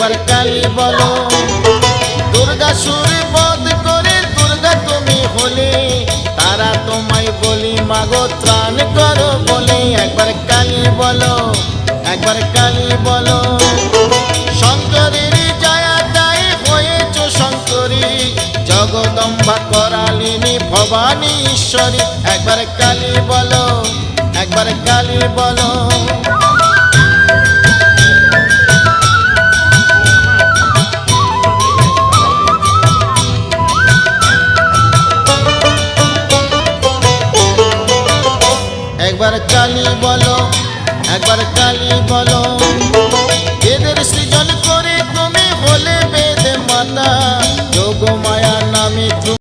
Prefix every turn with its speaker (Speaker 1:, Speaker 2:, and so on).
Speaker 1: একবার কালী বলো। দুর্গাসুর বধ করে দুর্গা তুমি হলে, তারা তোমায় বলি মাগো ত্রাণ করো বলে। একবার কালী বলো, একবার কালী বলো। শঙ্করের জয়াদায় হয়েছ শঙ্করী, জগদম্বা করালিনী ভবানী ঈশ্বরী। একবার কালী বলো, একবার কালী বলো। একবার কালী বলো, একবার কালী বলো।